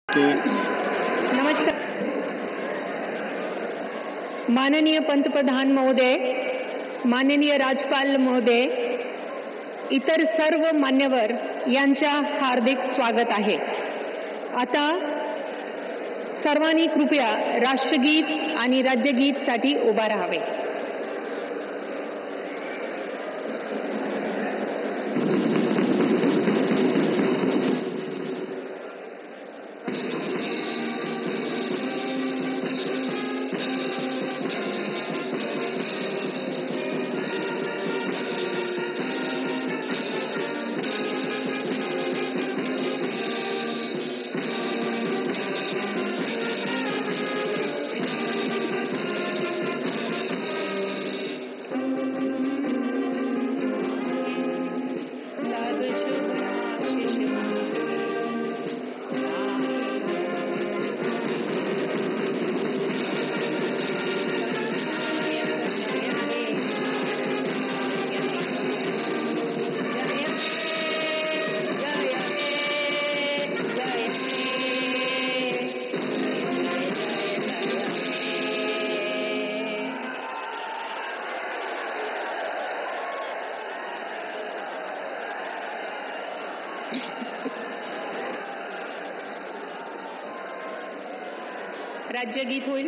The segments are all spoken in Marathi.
नमस्कार. माननीय पंतप्रधान महोदय, माननीय राज्यपाल महोदय, इतर सर्व मान्यवर यांच्या हार्दिक स्वागत आहे. आता सर्वांनी कृपया राष्ट्रगीत आणि राज्यगीत साठी उभा राहावे. राज्यगीत होईल.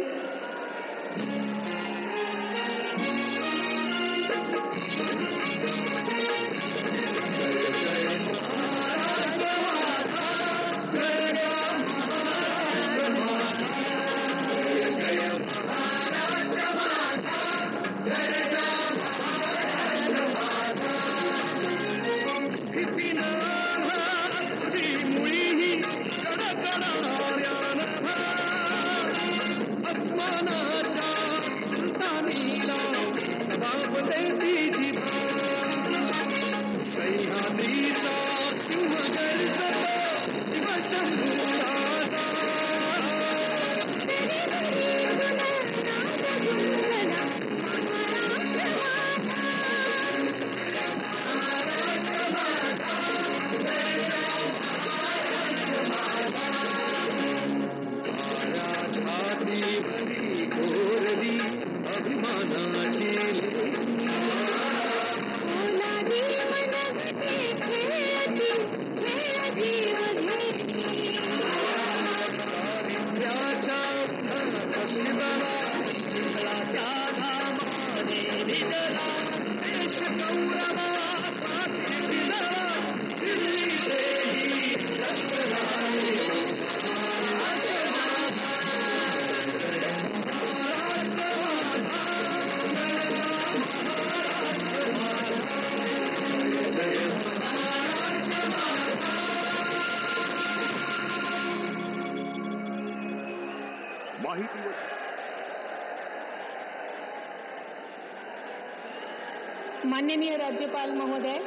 माननीय राज्यपाल महोदय,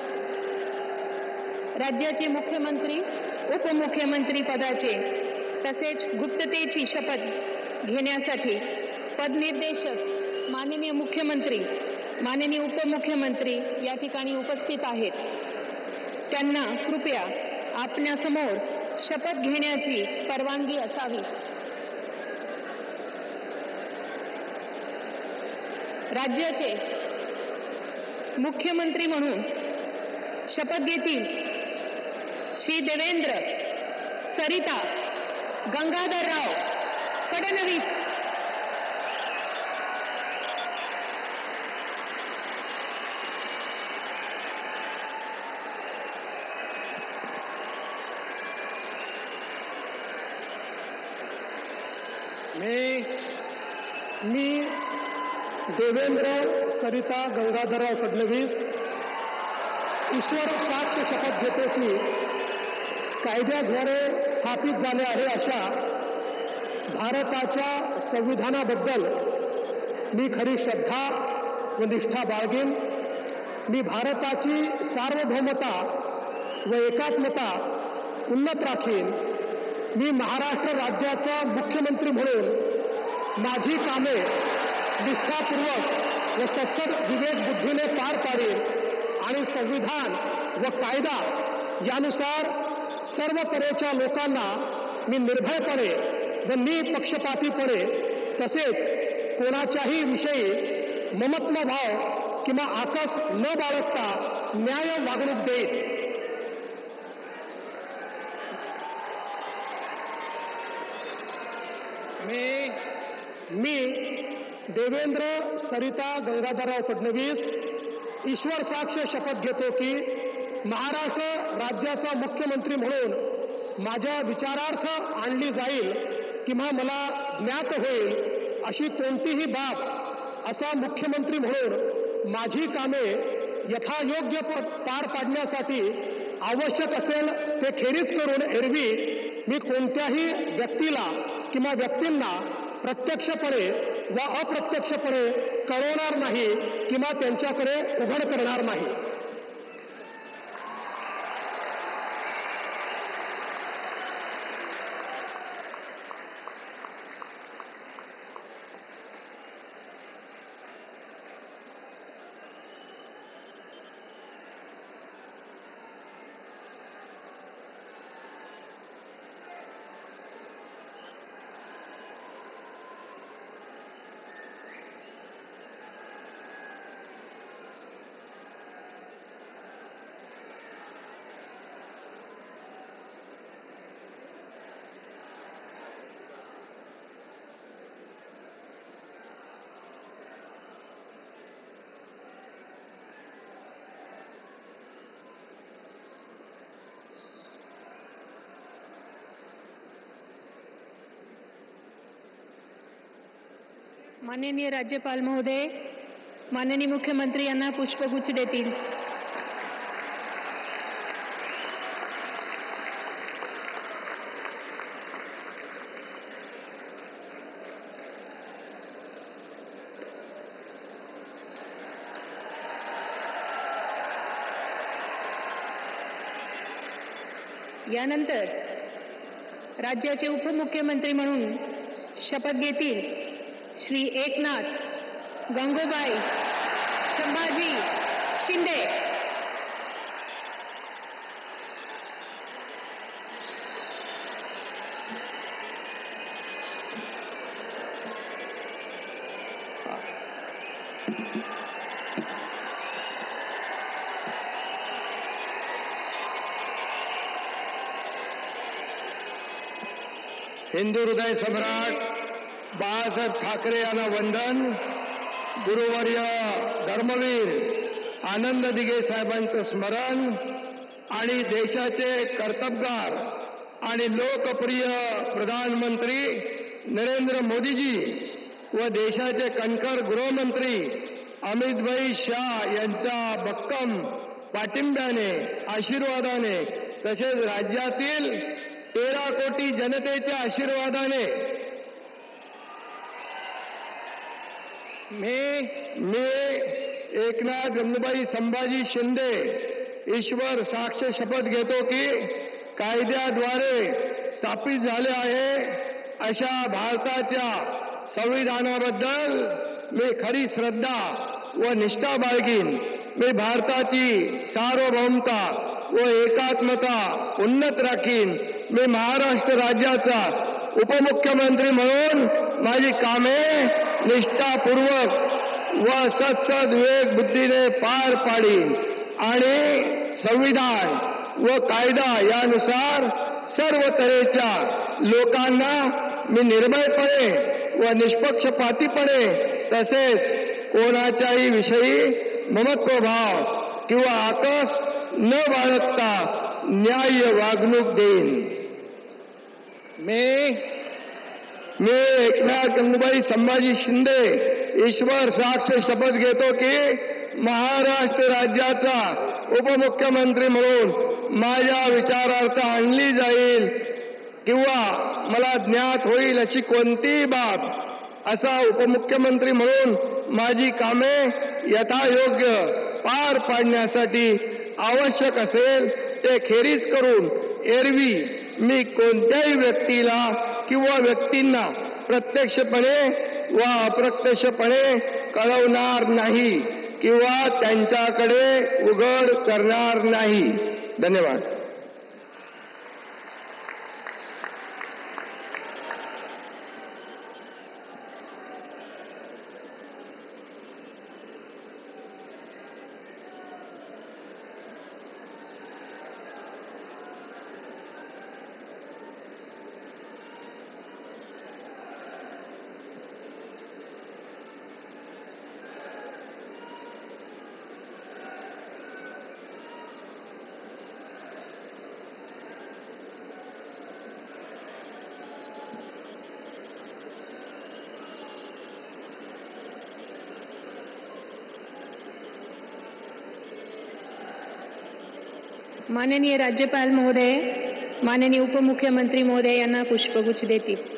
राज्याचे मुख्यमंत्री, उपमुख्यमंत्री पदाचे तसेच गुप्ततेची शपथ घेण्यासाठी पदनिर्देशक माननीय मुख्यमंत्री, माननीय उपमुख्यमंत्री या ठिकाणी उपस्थित आहेत. त्यांना कृपया आपल्यासमोर शपथ घेण्याची परवानगी असावी. राज्याचे मुख्यमंत्री म्हणून शपथ घेतील श्री देवेंद्र सरिता गंगाधरराव फडणवीस. मी देवेंद्र सरिता गंगाधरराव फडणवीस ईश्वर साक्ष शपथ घेतो की कायद्याद्वारे स्थापित झाले आहे अशा भारताच्या संविधानाबद्दल मी खरी श्रद्धा व निष्ठा बाळगेन. मी भारताची सार्वभौमता व एकात्मता उन्नत राखीन. मी महाराष्ट्र राज्याचा मुख्यमंत्री म्हणून माझी कामे निष्ठापूर्वक व सत्सद विवेक बुद्धीने पार पाडेल आणि संविधान व कायदा यानुसार सर्व तऱ्हेच्या लोकांना मी निर्भयपणे व निपक्षपातीपणे तसेच कोणाच्याही विषयी ममत्व भाव किंवा आकस न बाळगता न्याय वागणूक देईन. मी देवेंद्र सरिता गंगाधरराव फडणवीस ईश्वर साक्ष शपथ घेतो की महाराष्ट्र राज्याचा मुख्यमंत्री म्हणून माझ्या विचारार्थ आणली जाईल किंवा मला ज्ञात होईल अशी कोणतीही बाब असा मुख्यमंत्री म्हणून माझी कामे यथायोग्य पार पाडण्यासाठी आवश्यक असेल ते खेरीज करून एरवी मी कोणत्याही व्यक्तीला किंवा व्यक्तींना प्रत्यक्षपणे व अप्रत्यक्षपणे कळवणार नाही किंवा त्यांच्याकडे उघड करणार नाही. माननीय राज्यपाल महोदय, माननीय मुख्यमंत्री यांना पुष्पगुच्छ देतील. यानंतर राज्याचे उपमुख्यमंत्री म्हणून शपथ घेतील श्री एकनाथ गंगूबाई संभाजी शिंदे. हिंदू हृदय सम्राट बाळासाहेब ठाकरे यांना वंदन. गुरुवर्य धर्मवीर आनंद दिघे साहेबांचं स्मरण आणि देशाचे कर्तबगार आणि लोकप्रिय प्रधानमंत्री नरेंद्र मोदीजी व देशाचे कणखर गृहमंत्री अमितभाई शाह यांच्या भक्कम पाठिंब्याने आशीर्वादाने तसेच राज्यातील 13 कोटी जनतेच्या आशीर्वादाने मी एकनाथ गंगूबाई संभाजी शिंदे ईश्वर साक्ष शपथ घेतो की कायद्याद्वारे स्थापित झाले आहे अशा भारताच्या संविधानाबद्दल मी खरी श्रद्धा व निष्ठा बाळगीन. मी भारताची सार्वभौमता व एकात्मता उन्नत राखीन. मी महाराष्ट्र राज्याचा उपमुख्यमंत्री म्हणून माझी कामे निष्ठापूर्वक व सत्सद विवेक बुद्धीने पार पाडीन आणि संविधान व कायदा यानुसार सर्व तऱ्हेच्या लोकांना मी निर्भयपणे व निष्पक्षपातीपणे तसेच कोणाच्याही विषयी ममत्वभाव किंवा आकस न बाळगता न्याय्य वागणूक देईन. मी एकनाथ गंगूबाई संभाजी शिंदे ईश्वर साक्ष शपथ घेतो की महाराष्ट्र राज्याचा उपमुख्यमंत्री म्हणून माझ्या विचारार्थ आणली जाईल किंवा मला ज्ञात होईल अशी कोणतीही बाब असा उपमुख्यमंत्री म्हणून माझी कामे यथायोग्य पार पाडण्यासाठी आवश्यक असेल ते खेरीज करून एरवी मी कोणत्याही व्यक्तीला किंवा व्यक्तींना प्रत्यक्षपणे व अप्रत्यक्षपणे कळवणार नाही किंवा त्यांच्याकडे उघड करणार नाही. धन्यवाद. माननीय राज्यपाल महोदय, माननीय उपमुख्यमंत्री महोदय यांना पुष्पगुच्छ देतील.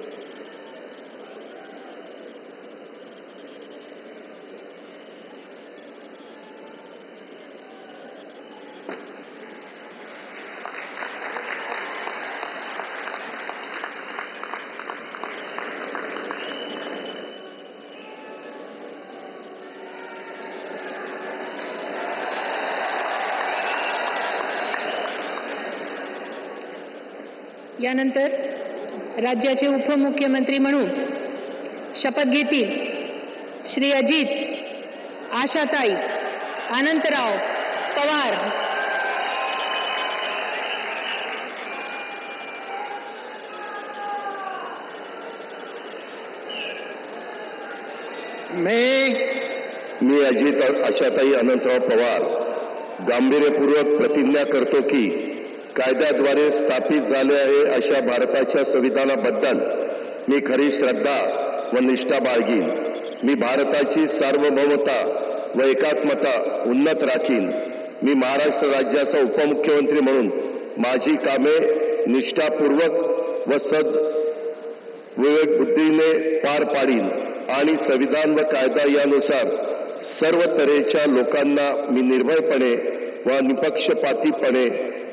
यानंतर राज्याचे उपमुख्यमंत्री म्हणून शपथ घेतील श्री अजित आशाताई अनंतराव पवार. मी अजित आशाताई अनंतराव पवार गांभीर्यपूर्वक प्रतिज्ञा करतो की कायद्याद्वारे स्थापित झाले आहे अशा भारताच्या संविधानाबद्दल मी खरी श्रद्धा व निष्ठा बाळगीन. मी भारताची सार्वभौमता व एकात्मता उन्नत राखीन. मी महाराष्ट्र राज्याचा उपमुख्यमंत्री म्हणून माझी कामे निष्ठापूर्वक व विवेकबुद्धीने पार पाडीन आणि संविधान व कायदा यानुसार सर्व तऱ्हेच्या लोकांना मी निर्भयपणे व निपक्षपातीपणे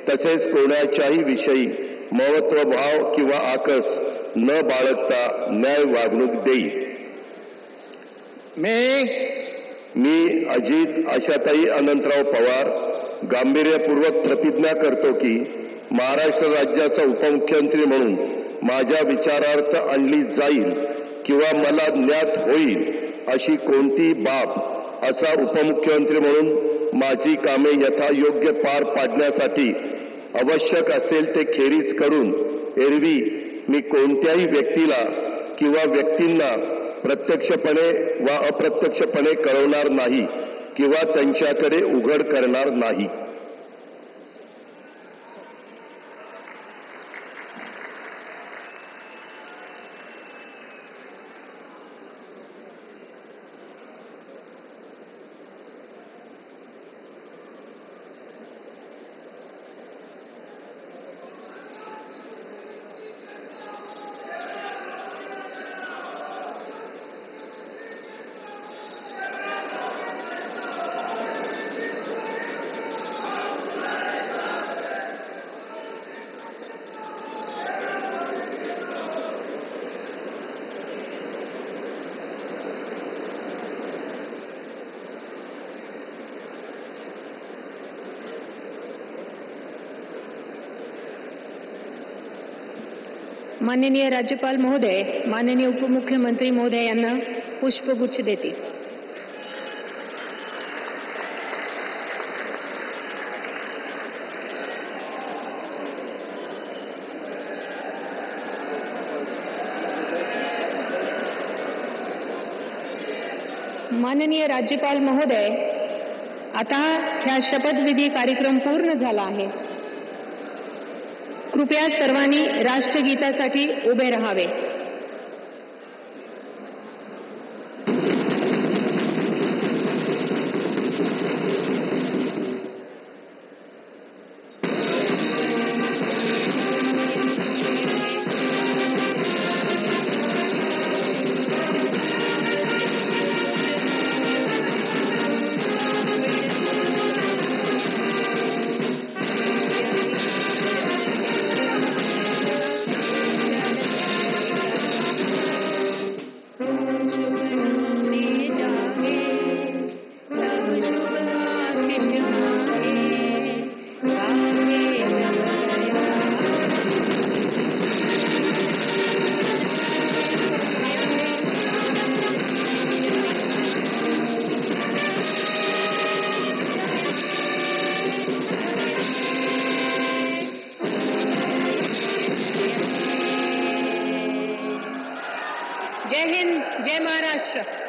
तसेच कोणाच्याही विषयी महत्वभाव किंवा आकस न बाळगता न्याय वागणूक देईल. मी अजित आशाताई अनंतराव पवार गांभीर्यपूर्वक प्रतिज्ञा करतो की महाराष्ट्र राज्याचा उपमुख्यमंत्री म्हणून माझ्या विचारार्थ आणली जाईल किंवा मला ज्ञात होईल अशी कोणती बाब असा उपमुख्यमंत्री म्हणून माझी कामे यथायोग्य पार पाडण्यासाठी आवश्यक असेल ते खेरीज करून एरवी मी कोणत्याही व्यक्तीला किंवा व्यक्तींना प्रत्यक्षपणे वा अप्रत्यक्षपणे कळवणार नाही किंवा त्यांच्याकडे उघड करणार नाही. माननीय राज्यपाल महोदय, माननीय उपमुख्यमंत्री महोदय यांना पुष्पगुच्छ देतील. माननीय राज्यपाल महोदय, आता हा शपथविधी कार्यक्रम पूर्ण झाला आहे. कृपया सर्वांनी राष्ट्रगीतासाठी उभे राहावे. जय हिंद, जय महाराष्ट्र.